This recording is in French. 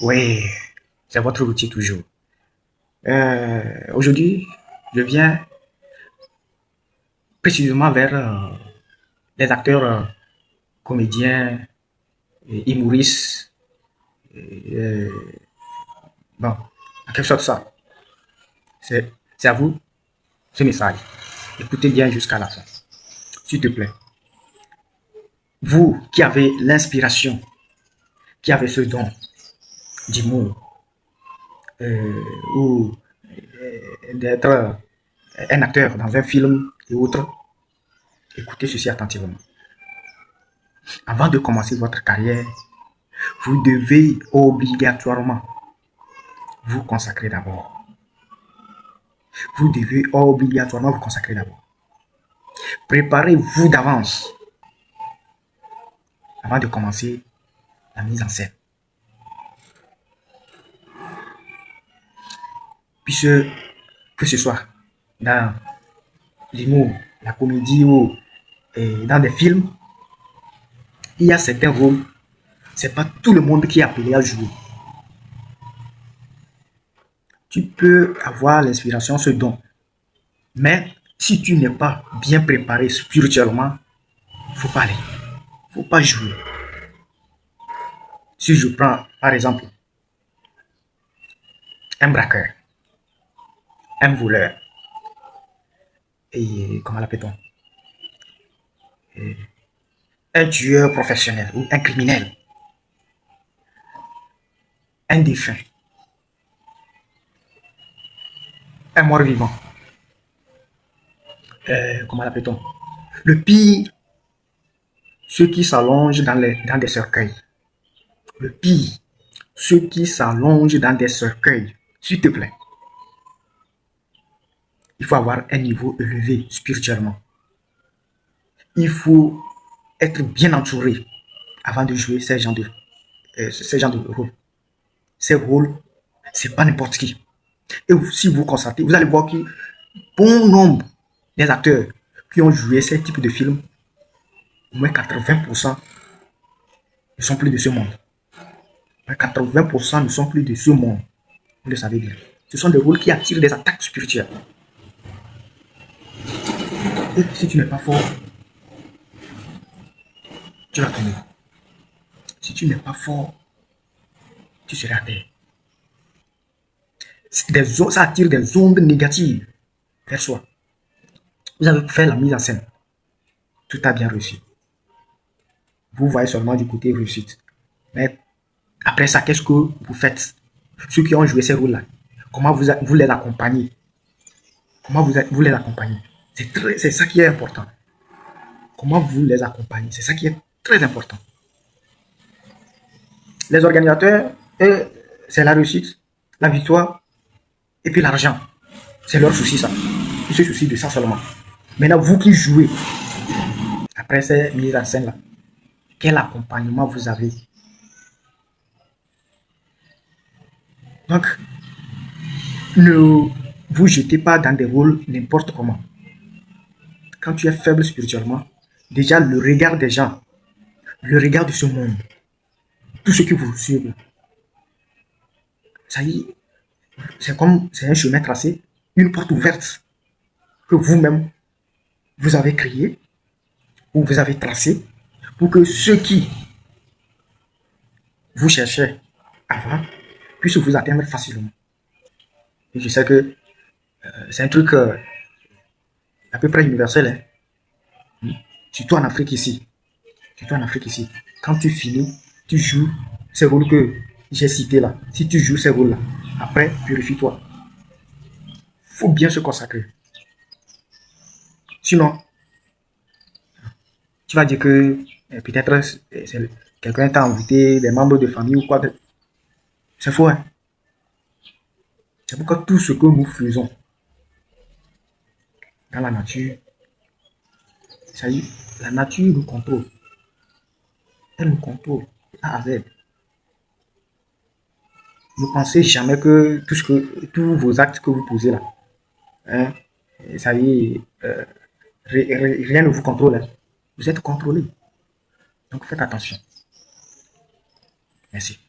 Oui, c'est votre outil toujours. Aujourd'hui, je viens précisément vers les acteurs, comédiens, et humoristes. euh, bon, en quelque sorte ça. C'est à vous ce message. Écoutez bien jusqu'à la fin, s'il te plaît. Vous qui avez l'inspiration, qui avez ce don d'humour, ou d'être un acteur dans un film et autres, écoutez ceci attentivement. Avant de commencer votre carrière, vous devez obligatoirement vous consacrer d'abord. Vous devez obligatoirement vous consacrer d'abord. Préparez-vous d'avance avant de commencer la mise en scène. Puisque, que ce soit dans l'humour, la comédie ou dans des films, il y a certains rôles, c'est pas tout le monde qui est appelé à jouer. Tu peux avoir l'inspiration, ce don, mais si tu n'es pas bien préparé spirituellement, faut pas aller, faut pas jouer. Si je prends par exemple un braqueur, un voleur, et comment l'appelle-t-on, un tueur professionnel ou un criminel, un défunt, un mort-vivant, comment l'appelle-t-on, le pire, ceux qui s'allongent dans des cercueils. Le pire, ceux qui s'allongent dans des cercueils. S'il te plaît, il faut avoir un niveau élevé spirituellement. Il faut être bien entouré avant de jouer ces genres de rôles. Ces rôles, c'est pas n'importe qui. Et si vous constatez, vous allez voir que bon nombre des acteurs qui ont joué ces types de films, au moins 80% ne sont plus de ce monde. 80% ne sont plus de ce monde. Vous le savez bien. Ce sont des rôles qui attirent des attaques spirituelles. Et si tu n'es pas fort, tu vas tomber. Si tu n'es pas fort, tu seras à terre. Ça attire des ondes négatives vers soi. Vous avez fait la mise en scène. Tout a bien réussi. Vous voyez seulement du côté réussite. Mais après ça, qu'est-ce que vous faites? Ceux qui ont joué ces rôles-là, comment vous les accompagnez? Comment vous les accompagnez? C'est ça qui est important. Comment vous les accompagnez? C'est ça qui est très important. Les organisateurs, c'est la réussite, la victoire et puis l'argent. C'est leur souci, ça. Ils se soucient de ça seulement. Maintenant, vous qui jouez, après ces mises en scène-là, quel accompagnement vous avez? Donc, ne vous jetez pas dans des rôles n'importe comment. Quand tu es faible spirituellement, déjà le regard des gens, le regard de ce monde, tout ce que vous suivez, ça y est, c'est un chemin tracé, une porte ouverte que vous-même vous avez créé ou vous avez tracé pour que ceux qui vous cherchaient avant puissent vous atteindre facilement. Et je sais que c'est un truc à peu près universel, hein. Surtout en Afrique ici. Surtout en Afrique ici. Quand tu finis, tu joues ces rôles que j'ai cités là. Si tu joues ces rôles-là, après, purifie-toi. Il faut bien se consacrer. Sinon, tu vas dire que peut-être quelqu'un t'a invité, des membres de famille ou quoi. C'est faux, hein. C'est pourquoi tout ce que nous faisons dans la nature, ça y est, la nature nous contrôle. Elle nous contrôle A à Z. Ne pensez jamais que tous vos actes que vous posez là, hein, ça y est, rien ne vous contrôle, hein. Vous êtes contrôlé. Donc faites attention. Merci.